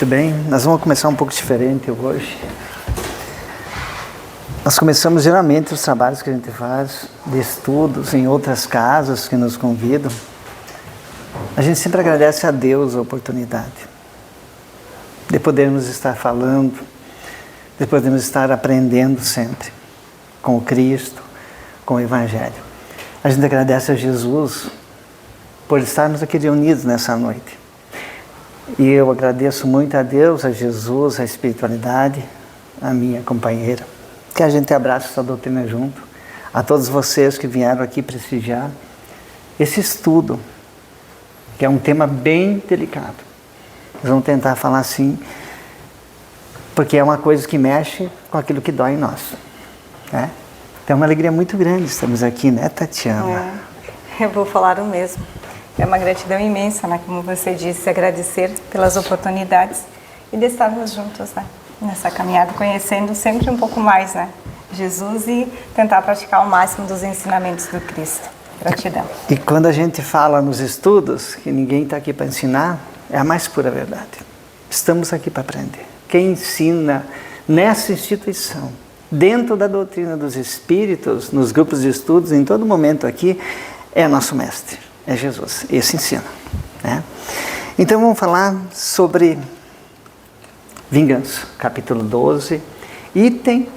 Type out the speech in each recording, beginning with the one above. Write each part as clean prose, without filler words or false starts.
Muito bem, nós vamos começar um pouco diferente hoje. Nós começamos geralmente os trabalhos que a gente faz de estudos em outras casas que nos convidam. A gente sempre agradece a Deus a oportunidade de podermos estar falando, de podermos estar aprendendo sempre com o Cristo, com o Evangelho. A gente agradece a Jesus por estarmos aqui reunidos nessa noite. E eu agradeço muito a Deus, a Jesus, a espiritualidade, a minha companheira. Que a gente abrace essa doutrina junto. A todos vocês que vieram aqui prestigiar esse estudo, que é um tema bem delicado. Nós vamos tentar falar assim, porque é uma coisa que mexe com aquilo que dói em nós. Né? Então é uma alegria muito grande estarmos aqui, né, Tatiana? Eu vou falar o mesmo. É uma gratidão imensa, né? Como você disse, agradecer pelas oportunidades e de estarmos juntos, né? Nessa caminhada, conhecendo sempre um pouco mais, né? Jesus e tentar praticar o máximo dos ensinamentos do Cristo. Gratidão. E quando a gente fala nos estudos que ninguém está aqui para ensinar, é a mais pura verdade. Estamos aqui para aprender. Quem ensina nessa instituição, dentro da doutrina dos Espíritos, nos grupos de estudos, em todo momento aqui, é nosso mestre. É Jesus, esse ensina. Né? Então vamos falar sobre vingança, capítulo 12, item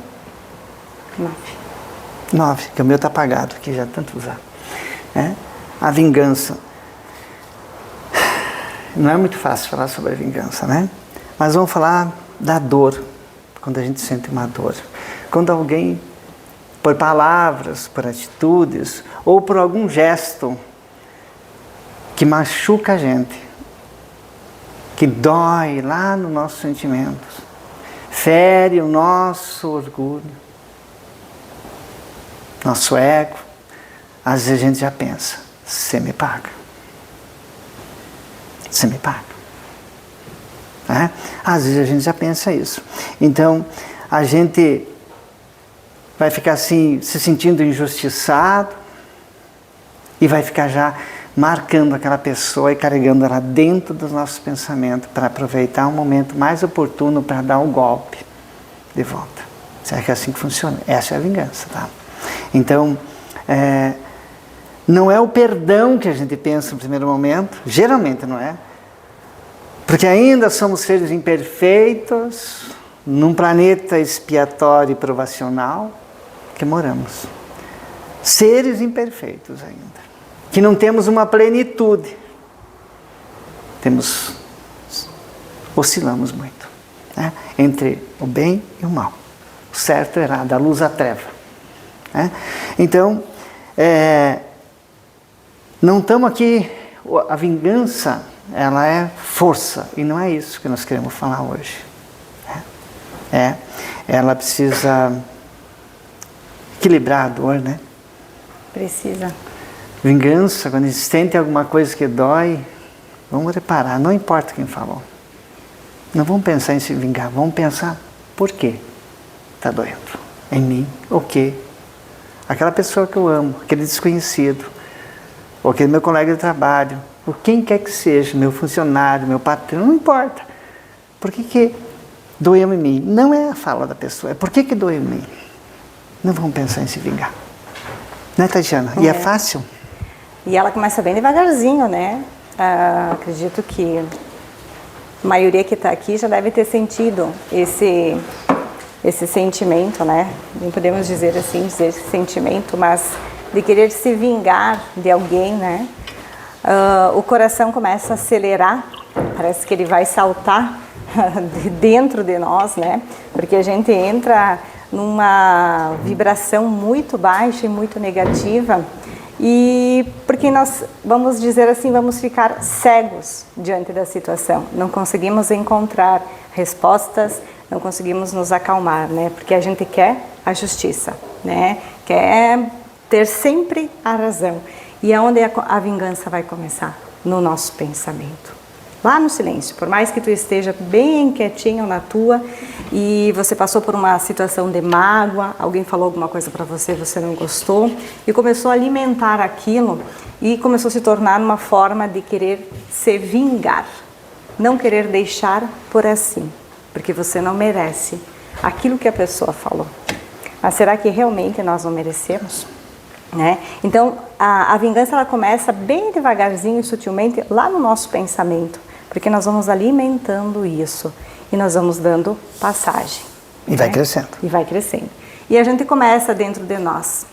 9, que o meu está apagado aqui, já tanto usar. Né? A vingança. Não é muito fácil falar sobre a vingança, né? Mas vamos falar da dor, quando a gente sente uma dor. Quando alguém, por palavras, por atitudes, ou por algum gesto, que machuca a gente, que dói lá nos nossos sentimentos, fere o nosso orgulho, nosso ego, às vezes a gente já pensa, você me paga. Você me paga. Né? Às vezes a gente já pensa isso. Então, a gente vai ficar assim, se sentindo injustiçado, e vai ficar já marcando aquela pessoa e carregando ela dentro dos nossos pensamentos para aproveitar um momento mais oportuno para dar um golpe de volta. Será que é assim que funciona? Essa é a vingança, tá? Então, não é o perdão que a gente pensa no primeiro momento, geralmente não é, porque ainda somos seres imperfeitos, num planeta expiatório e provacional que moramos. Seres imperfeitos ainda. Que não temos uma plenitude. Oscilamos muito. Né? Entre o bem e o mal. O certo e o errado, a luz e a treva. Né? Então, não estamos aqui, a vingança, ela é força, e não é isso que nós queremos falar hoje. Ela precisa equilibrar a dor, né? Precisa. Vingança, quando sente alguma coisa que dói, vamos reparar, não importa quem falou. Não vamos pensar em se vingar, vamos pensar por que está doendo em mim, o quê? Aquela pessoa que eu amo, aquele desconhecido, ou aquele meu colega de trabalho, ou quem quer que seja, meu funcionário, meu patrão, não importa. Por que doeu em mim? Não é a fala da pessoa, é por que doeu em mim. Não vamos pensar em se vingar. Né, Tatiana? E é fácil? E ela começa bem devagarzinho, né? Acredito que a maioria que está aqui já deve ter sentido esse sentimento, né? Nem podemos dizer assim, dizer esse sentimento, mas de querer se vingar de alguém, né? O coração começa a acelerar, parece que ele vai saltar dentro de nós, né? Porque a gente entra numa vibração muito baixa e muito negativa, e porque nós, vamos dizer assim, vamos ficar cegos diante da situação, não conseguimos encontrar respostas, não conseguimos nos acalmar, né? Porque a gente quer a justiça, né? Quer ter sempre a razão. E aonde a vingança vai começar? No nosso pensamento. Lá no silêncio, por mais que tu esteja bem quietinho na tua e você passou por uma situação de mágoa, alguém falou alguma coisa para você, você não gostou e começou a alimentar aquilo e começou a se tornar uma forma de querer se vingar. não querer deixar por assim, porque você não merece aquilo que a pessoa falou. Mas será que realmente nós não merecemos? Né? Então, a vingança ela começa bem devagarzinho e sutilmente lá no nosso pensamento, porque nós vamos alimentando isso e nós vamos dando passagem. E vai crescendo. E vai crescendo. E a gente começa dentro de nós.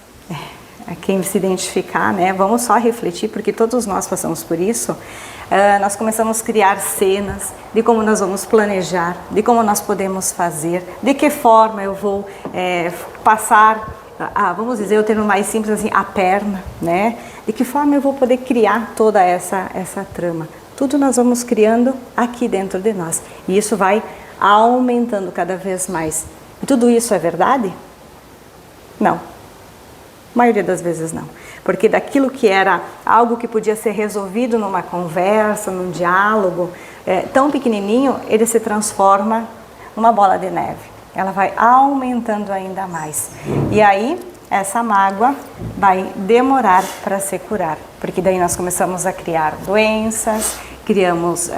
Quem se identificar, né? Vamos só refletir, porque todos nós passamos por isso. Nós começamos a criar cenas de como nós vamos planejar, de como nós podemos fazer, de que forma eu vou passar, vamos dizer o termo mais simples assim, a perna, né? De que forma eu vou poder criar toda essa trama. Tudo nós vamos criando aqui dentro de nós. E isso vai aumentando cada vez mais. E tudo isso é verdade? Não. A maioria das vezes não. Porque daquilo que era algo que podia ser resolvido numa conversa, num diálogo, tão pequenininho, ele se transforma numa bola de neve. Ela vai aumentando ainda mais. E aí, essa mágoa vai demorar para se curar. Porque daí nós começamos a criar doenças, criamos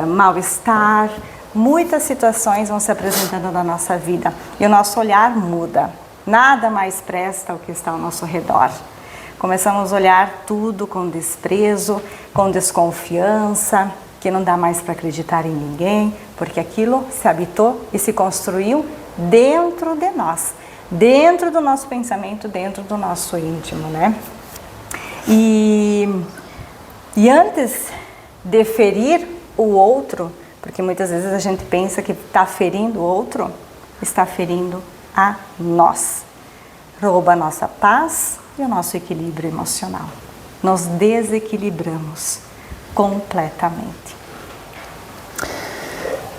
mal-estar, muitas situações vão se apresentando na nossa vida. E o nosso olhar muda. Nada mais presta ao que está ao nosso redor. Começamos a olhar tudo com desprezo, com desconfiança, que não dá mais para acreditar em ninguém, porque aquilo se habitou e se construiu dentro de nós, dentro do nosso pensamento, dentro do nosso íntimo, né? E antes de ferir o outro, porque muitas vezes a gente pensa que está ferindo o outro, está ferindo a nós. Rouba a nossa paz e o nosso equilíbrio emocional. Nós desequilibramos completamente.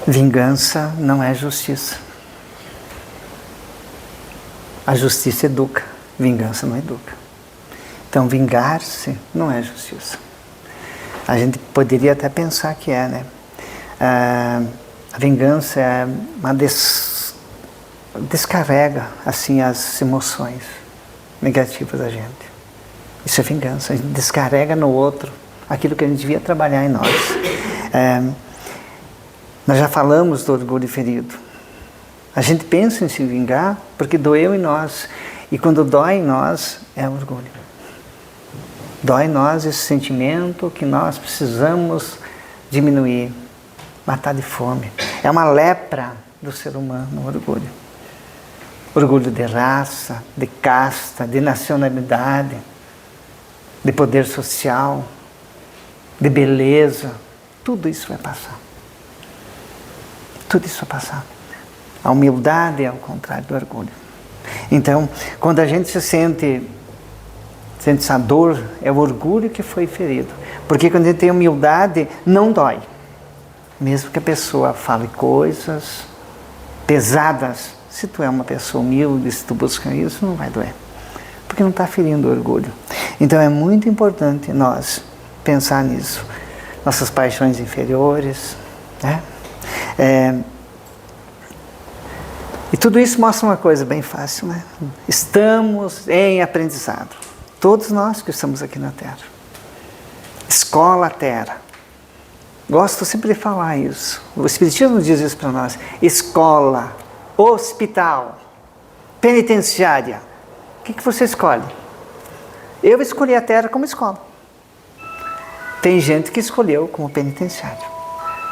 Vingança não é justiça. A justiça educa, vingança não educa. Então, vingar-se não é justiça. A gente poderia até pensar que é, né? A vingança é uma descarrega assim as emoções negativas da gente. Isso é vingança. A gente descarrega no outro aquilo que a gente devia trabalhar em nós. Nós já falamos do orgulho ferido. A gente pensa em se vingar porque doeu em nós. E quando dói em nós, é orgulho. Dói em nós esse sentimento que nós precisamos diminuir, matar de fome. É uma lepra do ser humano, o orgulho. Orgulho de raça, de casta, de nacionalidade, de poder social, de beleza. Tudo isso vai passar. Tudo isso vai passar. A humildade é ao contrário do orgulho. Então, quando a gente sente essa dor, é o orgulho que foi ferido. Porque quando a gente tem humildade, não dói. Mesmo que a pessoa fale coisas pesadas, se tu é uma pessoa humilde, se tu busca isso, não vai doer. Porque não está ferindo o orgulho. Então é muito importante nós pensar nisso. Nossas paixões inferiores, né? E tudo isso mostra uma coisa bem fácil, né? Estamos em aprendizado. Todos nós que estamos aqui na Terra. Escola Terra. Gosto sempre de falar isso. O Espiritismo diz isso para nós. Escola, hospital, penitenciária. O que você escolhe? Eu escolhi a Terra como escola. Tem gente que escolheu como penitenciária.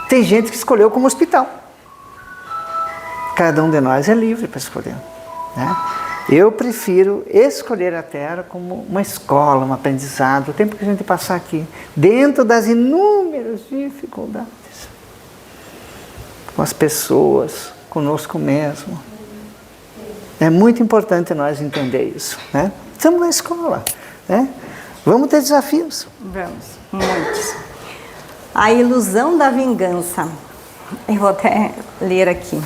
Tem gente que escolheu como hospital. Cada um de nós é livre para escolher, né? Eu prefiro escolher a Terra como uma escola, um aprendizado, o tempo que a gente passar aqui, dentro das inúmeras dificuldades, com as pessoas, conosco mesmo. É muito importante nós entender isso, né? Estamos na escola, né? Vamos ter desafios. Vamos, muitos. A ilusão da vingança. Eu vou até ler aqui.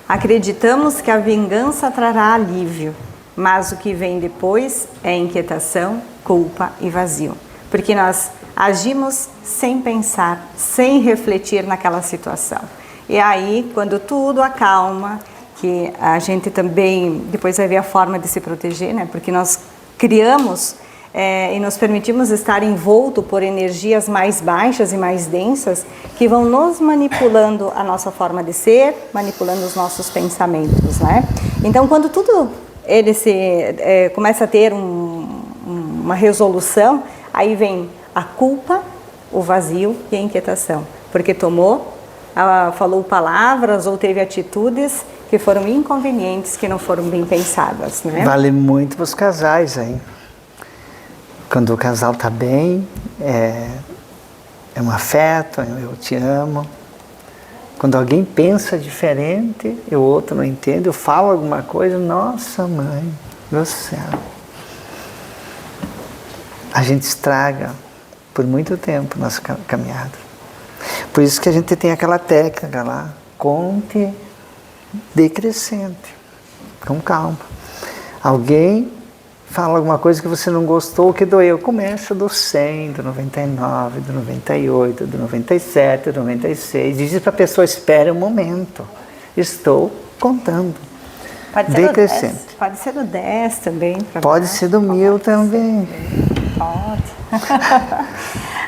Acreditamos que a vingança trará alívio, mas o que vem depois é inquietação, culpa e vazio. Porque nós agimos sem pensar, sem refletir naquela situação. E aí, quando tudo acalma, que a gente também depois vai ver a forma de se proteger, né? Porque nós criamos e nos permitimos estar envolto por energias mais baixas e mais densas que vão nos manipulando a nossa forma de ser, manipulando os nossos pensamentos, né? Então, quando tudo ele começa a ter uma resolução, aí vem a culpa, o vazio e a inquietação, porque falou palavras ou teve atitudes que foram inconvenientes, que não foram bem pensadas, né? Vale muito para os casais aí. Quando o casal está bem, é um afeto, eu te amo. Quando alguém pensa diferente e o outro não entende, eu falo alguma coisa, nossa mãe do céu. A gente estraga por muito tempo nossa caminhada. Por isso que a gente tem aquela técnica lá, conte decrescente, com calma. Alguém fala alguma coisa que você não gostou, que doeu, começa do 100, do 99, do 98, do 97, do 96. Diz para a pessoa, espere um momento, estou contando. Pode ser decrescente. Do 10, pode ser do 10 também. Pode ser do 1000 também. Pode.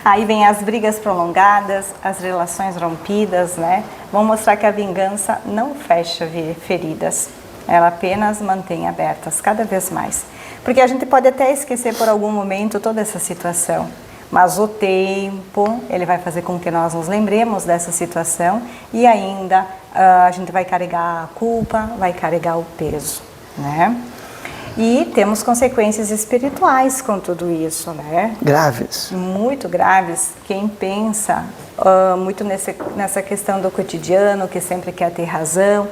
Aí vem as brigas prolongadas, as relações rompidas, né? Vão mostrar que a vingança não fecha feridas, ela apenas mantém abertas cada vez mais. Porque a gente pode até esquecer por algum momento toda essa situação, mas o tempo, ele vai fazer com que nós nos lembremos dessa situação e ainda a gente vai carregar a culpa, vai carregar o peso, né? E temos consequências espirituais com tudo isso, né? Graves. Muito graves. Quem pensa muito nessa questão do cotidiano, que sempre quer ter razão,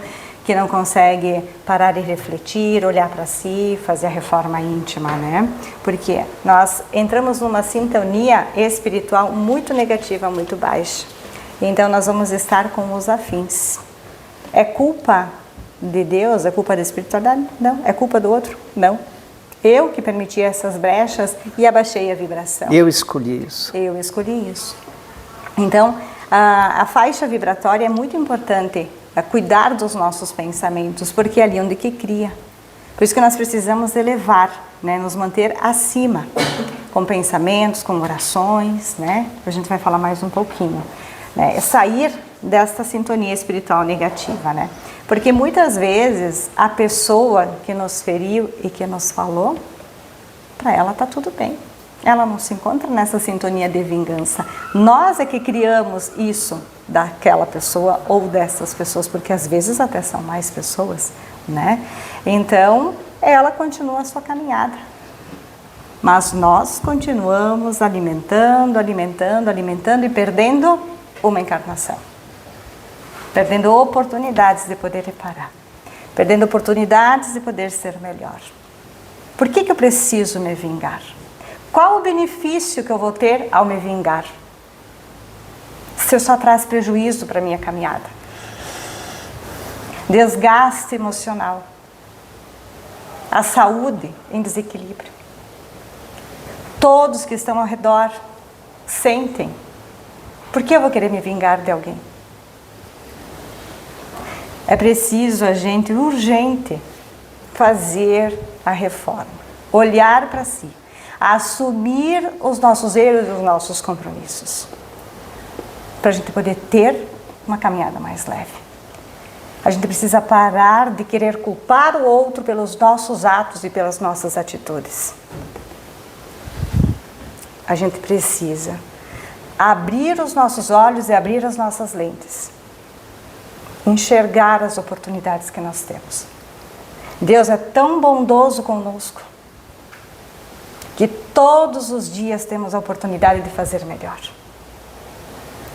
que não consegue parar e refletir, olhar para si, fazer a reforma íntima, né? Porque nós entramos numa sintonia espiritual muito negativa, muito baixa. Então nós vamos estar com os afins. É culpa de Deus? É culpa da espiritualidade? Não. É culpa do outro? Não. Eu que permiti essas brechas e abaixei a vibração. Eu escolhi isso. Eu escolhi isso. Então, a faixa vibratória é muito importante, cuidar dos nossos pensamentos, porque é ali onde que cria. Por isso que nós precisamos elevar, né, nos manter acima, com pensamentos, com orações, né? A gente vai falar mais um pouquinho, né? É sair desta sintonia espiritual negativa, né? Porque muitas vezes a pessoa que nos feriu e que nos falou, para ela tá tudo bem. Ela não se encontra nessa sintonia de vingança. Nós é que criamos isso daquela pessoa ou dessas pessoas, porque às vezes até são mais pessoas, né? Então, ela continua a sua caminhada. Mas nós continuamos alimentando e perdendo uma encarnação. Perdendo oportunidades de poder reparar. Perdendo oportunidades de poder ser melhor. Por que eu preciso me vingar? Qual o benefício que eu vou ter ao me vingar? Se eu só traz prejuízo para a minha caminhada. Desgaste emocional. A saúde em desequilíbrio. Todos que estão ao redor sentem. Por que eu vou querer me vingar de alguém? É preciso a gente, urgente, fazer a reforma. Olhar para si. Assumir os nossos erros e os nossos compromissos. Para a gente poder ter uma caminhada mais leve. A gente precisa parar de querer culpar o outro pelos nossos atos e pelas nossas atitudes. A gente precisa abrir os nossos olhos e abrir as nossas lentes. Enxergar as oportunidades que nós temos. Deus é tão bondoso conosco que todos os dias temos a oportunidade de fazer melhor.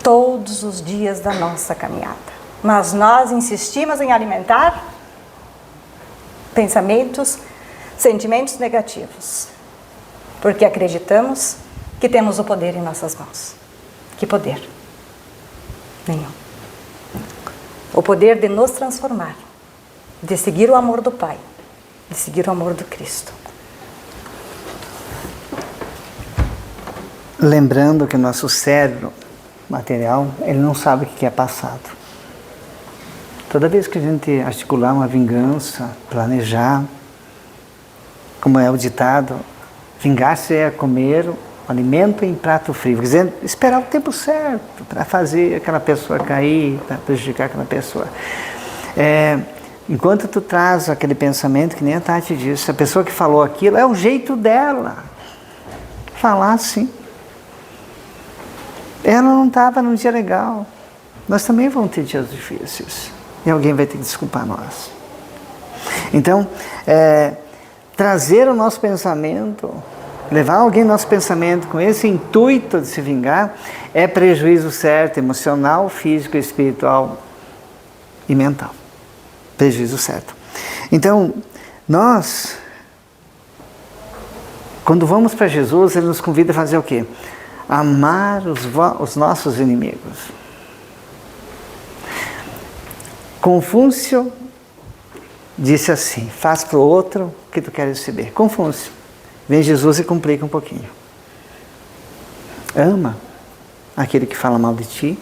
Todos os dias da nossa caminhada. Mas nós insistimos em alimentar pensamentos, sentimentos negativos. Porque acreditamos que temos o poder em nossas mãos. Que poder? Nenhum. O poder de nos transformar, de seguir o amor do Pai, de seguir o amor do Cristo. Lembrando que o nosso cérebro material, ele não sabe o que é passado. Toda vez que a gente articular uma vingança, planejar, como é o ditado, Vingar-se é comer o alimento em prato frio, dizendo, esperar o tempo certo para fazer aquela pessoa cair, para prejudicar aquela pessoa. Enquanto tu traz aquele pensamento, que nem a Tati disse, a pessoa que falou aquilo, é o jeito dela falar assim. Ela não estava num dia legal. Nós também vamos ter dias difíceis. E alguém vai ter que desculpar nós. Então, trazer o nosso pensamento, levar alguém no nosso pensamento com esse intuito de se vingar, é prejuízo certo, emocional, físico, espiritual e mental. Prejuízo certo. Então, nós, quando vamos para Jesus, Ele nos convida a fazer o quê? Amar os nossos inimigos. Confúcio disse assim, faz para o outro o que tu queres receber. Confúcio. Vem Jesus e complica um pouquinho. Ama aquele que fala mal de ti,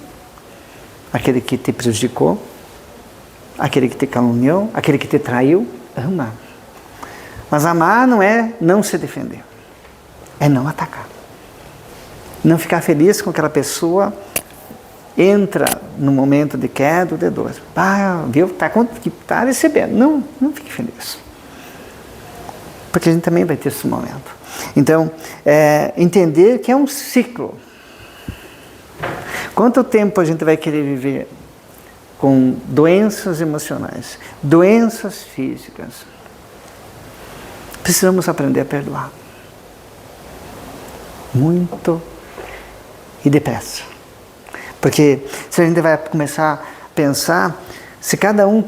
aquele que te prejudicou, aquele que te caluniou, aquele que te traiu. Ama. Mas amar não é não se defender. É não atacar. Não ficar feliz com aquela pessoa entra no momento de queda ou de dor. Viu? Está recebendo. Não fique feliz. Porque a gente também vai ter esse momento. Então, entender que é um ciclo. Quanto tempo a gente vai querer viver com doenças emocionais, doenças físicas? Precisamos aprender a perdoar. Muito e depressa. Porque se a gente vai começar a pensar, se cada um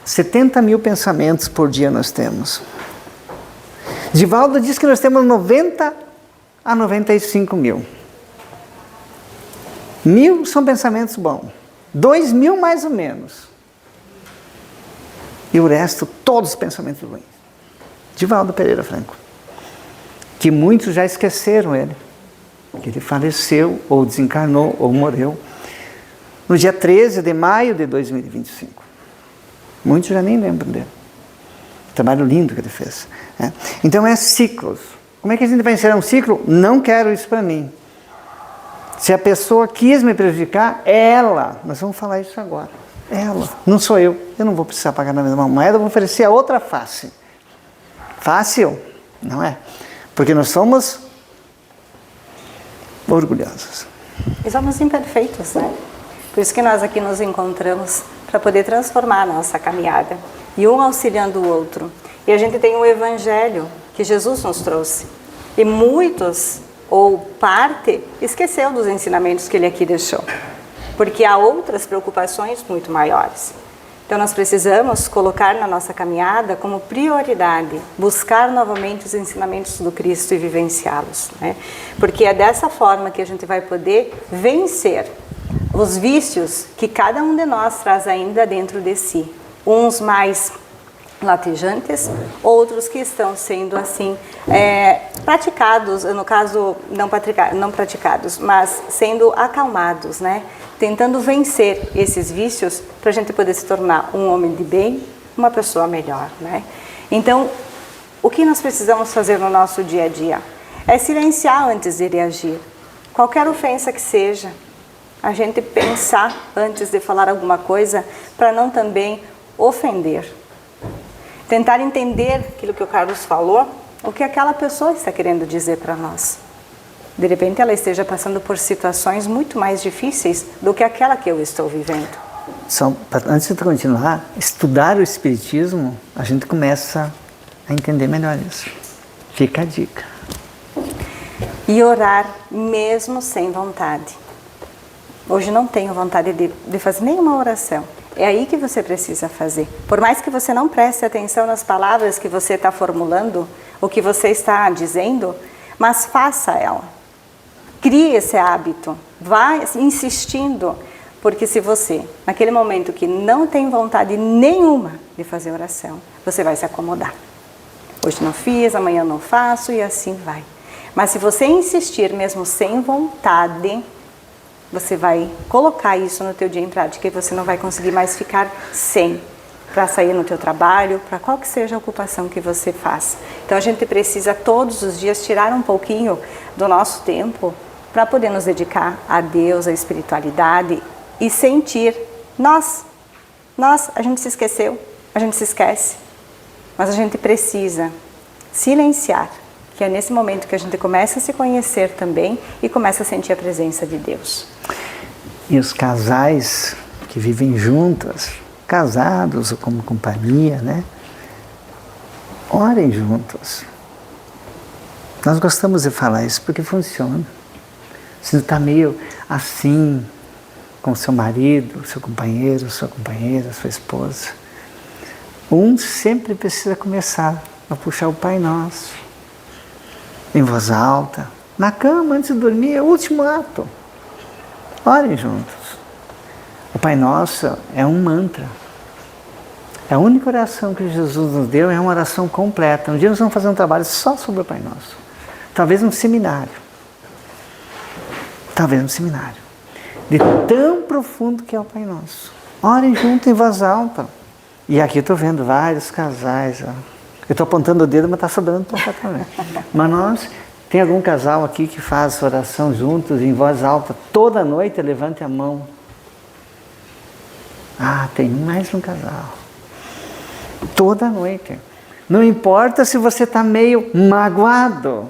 70 mil pensamentos por dia nós temos. Divaldo diz que nós temos 90 a 95 mil. 1000 são pensamentos bons. 2000 mais ou menos. E o resto, todos os pensamentos ruins. Divaldo Pereira Franco. Que muitos já esqueceram ele. Que ele faleceu, ou desencarnou, ou morreu, no dia 13 de maio de 2025. Muitos já nem lembram dele. Trabalho lindo que ele fez. Então é ciclos. Como é que a gente vai encerrar um ciclo? Não quero isso para mim. Se a pessoa quis me prejudicar, é ela. Nós vamos falar isso agora. Ela, não sou eu. Eu não vou precisar pagar na mesma moeda, eu vou oferecer a outra face. Fácil? Não é. Porque nós somos orgulhosos. E somos imperfeitos, né? Por isso que nós aqui nos encontramos para poder transformar a nossa caminhada. E um auxiliando o outro. E a gente tem o Evangelho que Jesus nos trouxe. E muitos, ou parte, esqueceu dos ensinamentos que Ele aqui deixou. Porque há outras preocupações muito maiores. Então nós precisamos colocar na nossa caminhada como prioridade, buscar novamente os ensinamentos do Cristo e vivenciá-los, né? Porque é dessa forma que a gente vai poder vencer os vícios que cada um de nós traz ainda dentro de si. Uns mais latejantes, outros que estão sendo assim praticados, no caso não praticados, mas sendo acalmados, né? Tentando vencer esses vícios para a gente poder se tornar um homem de bem, uma pessoa melhor, né? Então, o que nós precisamos fazer no nosso dia a dia? É silenciar antes de reagir. Qualquer ofensa que seja, a gente pensar antes de falar alguma coisa para não também ofender. Tentar entender aquilo que o Carlos falou, o que aquela pessoa está querendo dizer para nós. De repente ela esteja passando por situações muito mais difíceis do que aquela que eu estou vivendo. Antes de continuar, estudar o Espiritismo, a gente começa a entender melhor isso. Fica a dica. E orar mesmo sem vontade. Hoje não tenho vontade de fazer nenhuma oração. É aí que você precisa fazer. Por mais que você não preste atenção nas palavras que você está formulando, o que você está dizendo, mas faça ela. Crie esse hábito, vá insistindo, porque se você, naquele momento que não tem vontade nenhuma de fazer oração, você vai se acomodar. Hoje não fiz, amanhã não faço e assim vai. Mas se você insistir mesmo sem vontade, você vai colocar isso no teu dia em prática e você não vai conseguir mais ficar sem. para sair no teu trabalho, para qual que seja a ocupação que você faz. Então a gente precisa todos os dias tirar um pouquinho do nosso tempo para poder nos dedicar a Deus, à espiritualidade e sentir. Nós, a gente se esqueceu, a gente se esquece, mas a gente precisa silenciar, que é nesse momento que a gente começa a se conhecer também e começa a sentir a presença de Deus. E os casais que vivem juntos, casados ou como companhia, né? Orem juntos. Nós gostamos de falar isso porque funciona. Se está meio assim com seu marido, seu companheiro, sua companheira, sua esposa, um sempre precisa começar a puxar o Pai Nosso em voz alta, na cama, antes de dormir, é o último ato. Orem juntos. O Pai Nosso é um mantra. É a única oração que Jesus nos deu, é uma oração completa. Um dia nós vamos fazer um trabalho só sobre o Pai Nosso. Talvez um seminário. Talvez um seminário. De tão profundo que é o Pai Nosso. Orem junto em voz alta. E aqui eu estou vendo vários casais. Ó. Eu estou apontando o dedo, mas está sobrando para cá também. Mas tem algum casal aqui que faz oração juntos em voz alta toda noite? Levante a mão. Ah, tem mais um casal. Toda noite. Não importa se você está meio magoado.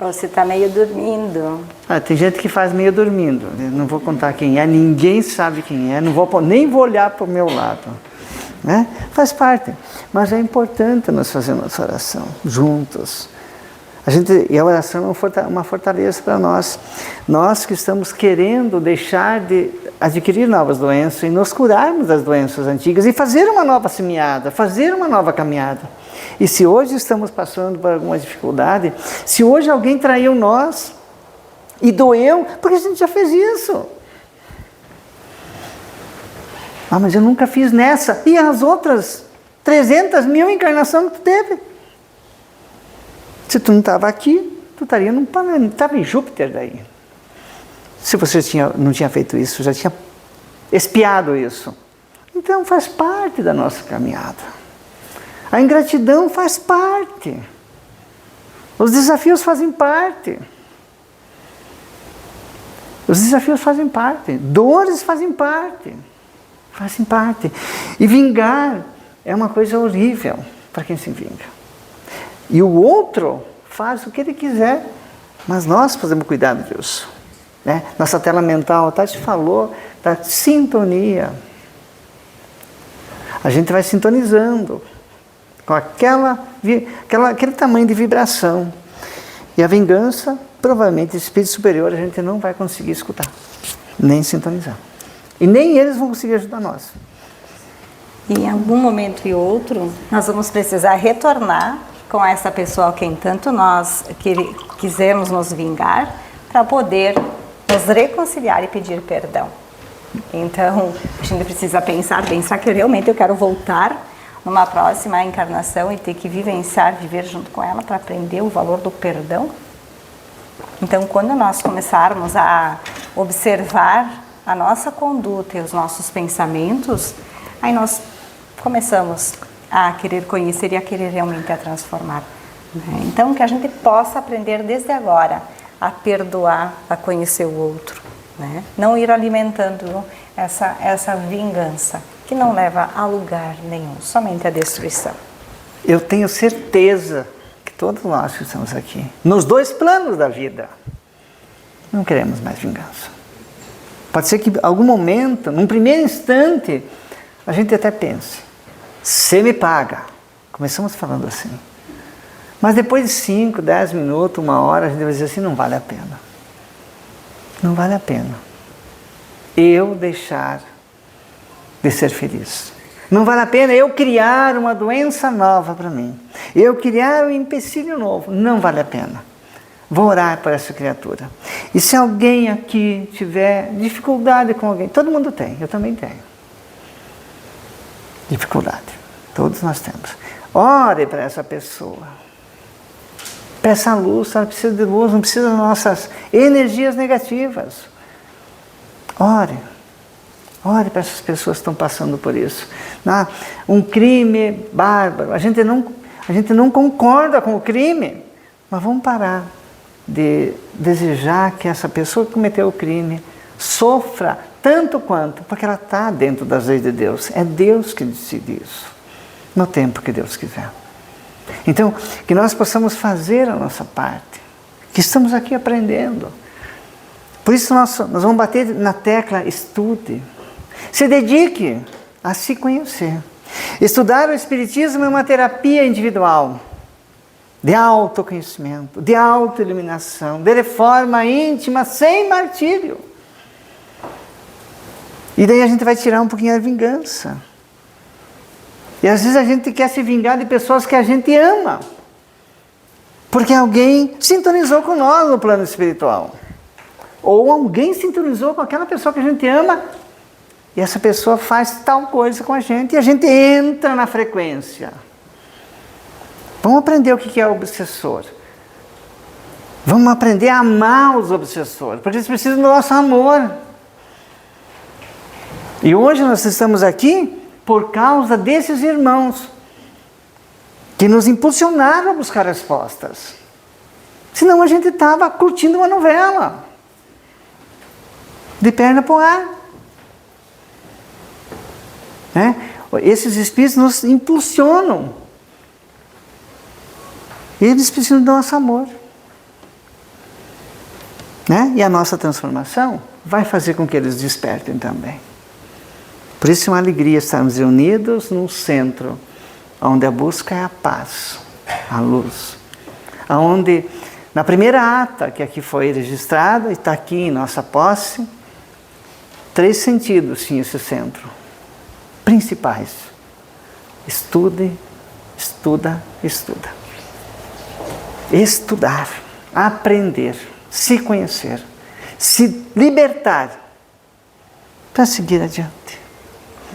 Ou se está meio dormindo. Ah, tem gente que faz meio dormindo. Não vou contar quem é, ninguém sabe quem é, nem vou olhar para o meu lado. Né? Faz parte. Mas é importante nós fazermos essa oração juntos. E a oração é uma fortaleza para nós. Nós que estamos querendo deixar de adquirir novas doenças e nos curarmos das doenças antigas e fazer uma nova semeada, fazer uma nova caminhada. E se hoje estamos passando por alguma dificuldade, se hoje alguém traiu nós e doeu, porque a gente já fez isso. Ah, mas eu nunca fiz nessa. E as outras 300 mil encarnações que tu teve? Se tu não estava aqui, tu estaria num planeta, estava em Júpiter daí. Se você não tinha feito isso, já tinha expiado isso. Então faz parte da nossa caminhada. A ingratidão faz parte. Os desafios fazem parte. Os desafios fazem parte. Dores fazem parte. Fazem parte. E vingar é uma coisa horrível para quem se vinga. E o outro faz o que ele quiser, mas nós fazemos cuidado disso. Né? Nossa tela mental, a Tati falou da sintonia. A gente vai sintonizando com aquele tamanho de vibração. E a vingança, provavelmente, esse espírito superior, a gente não vai conseguir escutar, nem sintonizar. E nem eles vão conseguir ajudar nós. E em algum momento e outro, nós vamos precisar retornar com essa pessoa a quem tanto nós quisermos nos vingar, para poder nos reconciliar e pedir perdão. Então, a gente precisa pensar bem, será que realmente eu quero voltar numa próxima encarnação e ter que viver junto com ela para aprender o valor do perdão? Então, quando nós começarmos a observar a nossa conduta e os nossos pensamentos, aí nós começamos a querer conhecer e a querer realmente a transformar. Né? Então, que a gente possa aprender desde agora a perdoar, a conhecer o outro. Né? Não ir alimentando essa vingança, que não leva a lugar nenhum, somente a destruição. Eu tenho certeza que todos nós que estamos aqui, nos dois planos da vida, não queremos mais vingança. Pode ser que em algum momento, num primeiro instante, a gente até pense, você me paga. Começamos falando assim. Mas depois de 5, 10 minutos, 1 hora, a gente vai dizer assim, não vale a pena. Não vale a pena eu deixar de ser feliz. Não vale a pena eu criar uma doença nova para mim. Eu criar um empecilho novo. Não vale a pena. Vou orar por essa criatura. E se alguém aqui tiver dificuldade com alguém, todo mundo tem, eu também tenho. Dificuldade. Todos nós temos. Ore para essa pessoa. Peça luz, ela precisa de luz, não precisa das nossas energias negativas. Ore. Ore para essas pessoas que estão passando por isso. Um crime bárbaro. A gente não concorda com o crime, mas vamos parar de desejar que essa pessoa que cometeu o crime sofra tanto quanto, porque ela está dentro das leis de Deus. É Deus que decide isso, no tempo que Deus quiser. Então, que nós possamos fazer a nossa parte, que estamos aqui aprendendo. Por isso nós vamos bater na tecla: estude, se dedique a se conhecer. Estudar o Espiritismo é uma terapia individual, de autoconhecimento, de autoiluminação, de reforma íntima, sem martírio. E daí a gente vai tirar um pouquinho a vingança. E às vezes a gente quer se vingar de pessoas que a gente ama, porque alguém sintonizou com nós no plano espiritual. Ou alguém sintonizou com aquela pessoa que a gente ama, e essa pessoa faz tal coisa com a gente, e a gente entra na frequência. Vamos aprender o que é obsessor. Vamos aprender a amar os obsessores, porque eles precisam do nosso amor. E hoje nós estamos aqui por causa desses irmãos que nos impulsionaram a buscar respostas. Senão a gente estava curtindo uma novela, de perna para o ar. Esses espíritos nos impulsionam. Eles precisam do nosso amor. E a nossa transformação vai fazer com que eles despertem também. Por isso é uma alegria estarmos reunidos num centro onde a busca é a paz, a luz. Onde, na primeira ata que aqui foi registrada, e está aqui em nossa posse, 3 sentidos tinha esse centro, principais: estude, estuda, estuda. Estudar, aprender, se conhecer, se libertar, para seguir adiante.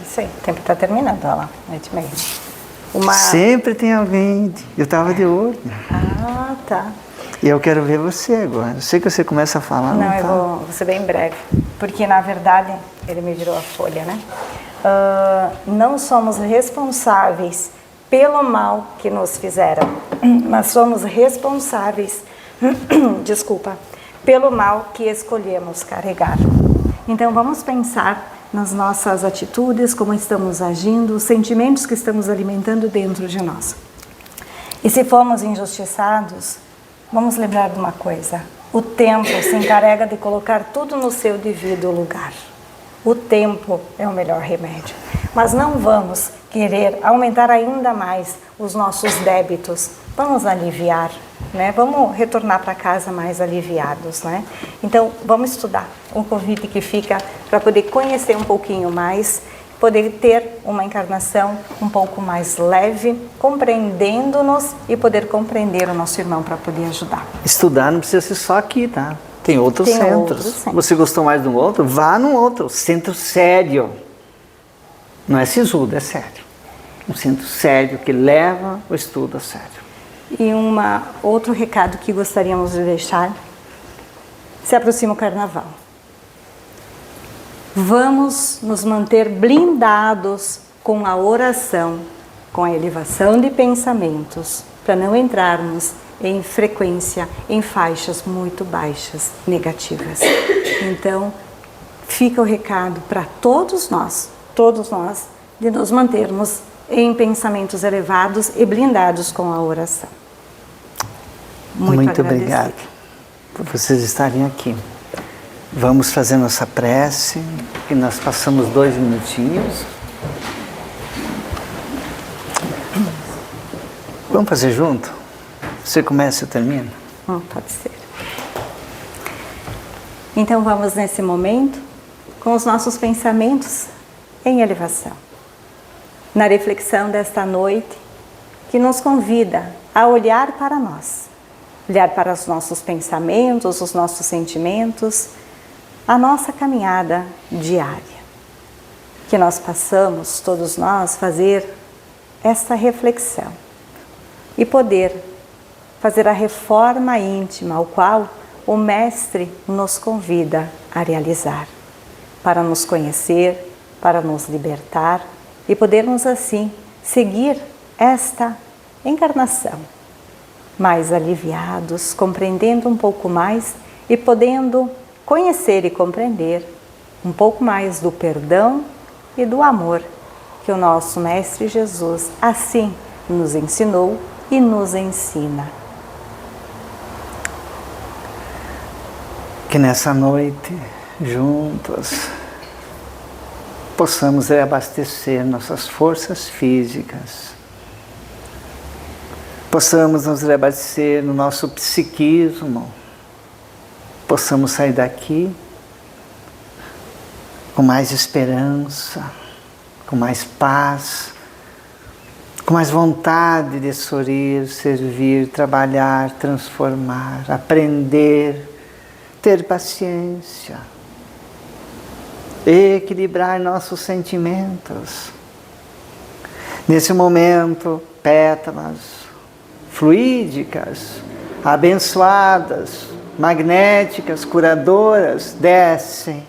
Isso aí, o tempo está terminando, olha lá, 8h30. Sempre tem alguém, eu estava de olho. Ah, tá. E eu quero ver você agora. Eu sei que você começa a falar. Não, eu vou ser bem breve, porque na verdade, ele me virou a folha, né? Não somos responsáveis pelo mal que nos fizeram, mas somos responsáveis, pelo mal que escolhemos carregar. Então vamos pensar nas nossas atitudes, como estamos agindo, os sentimentos que estamos alimentando dentro de nós. E se fomos injustiçados, vamos lembrar de uma coisa: o tempo se encarrega de colocar tudo no seu devido lugar. O tempo é o melhor remédio. Mas não vamos querer aumentar ainda mais os nossos débitos. Vamos aliviar, né? Vamos retornar para casa mais aliviados, né? Então, vamos estudar. Um convite que fica para poder conhecer um pouquinho mais, poder ter uma encarnação um pouco mais leve, compreendendo-nos e poder compreender o nosso irmão para poder ajudar. Estudar não precisa ser só aqui, tá? Tem outros centros. Você gostou mais de um outro? Vá num outro. Centro sério. Não é sisudo, é sério. Um centro sério que leva o estudo a sério. E outro recado que gostaríamos de deixar: se aproxima o Carnaval. Vamos nos manter blindados com a oração, com a elevação de pensamentos, para não entrarmos em frequência, em faixas muito baixas, negativas. Então, fica o recado para todos nós, de nos mantermos em pensamentos elevados e blindados com a oração. Muito obrigado por vocês estarem aqui. Vamos fazer nossa prece, e nós passamos 2 minutinhos. Vamos fazer junto? Você começa e eu termino? Pode ser. Então vamos nesse momento com os nossos pensamentos em elevação. Na reflexão desta noite, que nos convida a olhar para nós, olhar para os nossos pensamentos, os nossos sentimentos, a nossa caminhada diária. Que nós passamos, todos nós, fazer esta reflexão e poder fazer a reforma íntima, ao qual o Mestre nos convida a realizar, para nos conhecer, para nos libertar e podermos assim seguir esta encarnação mais aliviados, compreendendo um pouco mais e podendo conhecer e compreender um pouco mais do perdão e do amor que o nosso Mestre Jesus assim nos ensinou e nos ensina. Que nessa noite, juntos, possamos reabastecer nossas forças físicas, possamos nos reabastecer no nosso psiquismo, possamos sair daqui com mais esperança, com mais paz, com mais vontade de sorrir, servir, trabalhar, transformar, aprender, ter paciência, equilibrar nossos sentimentos. Nesse momento, pétalas fluídicas, abençoadas, magnéticas, curadoras, descem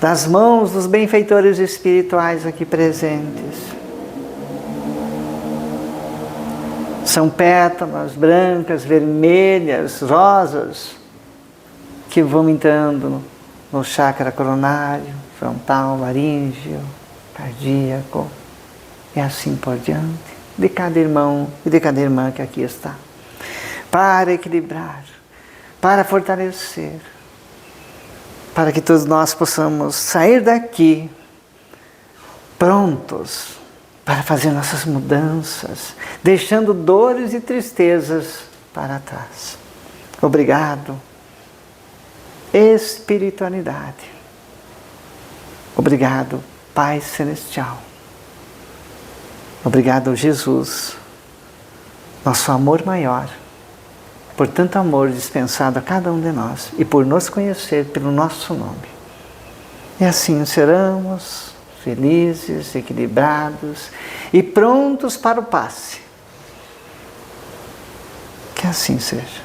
das mãos dos benfeitores espirituais aqui presentes. São pétalas brancas, vermelhas, rosas, que vão entrando no chakra coronário, frontal, laríngeo, cardíaco, e assim por diante, de cada irmão e de cada irmã que aqui está, para equilibrar, para fortalecer, para que todos nós possamos sair daqui prontos para fazer nossas mudanças, deixando dores e tristezas para trás. Obrigado, espiritualidade. Obrigado, Pai Celestial. Obrigado, Jesus, nosso amor maior, por tanto amor dispensado a cada um de nós e por nos conhecer pelo nosso nome. E assim seremos felizes, equilibrados e prontos para o passe. Que assim seja.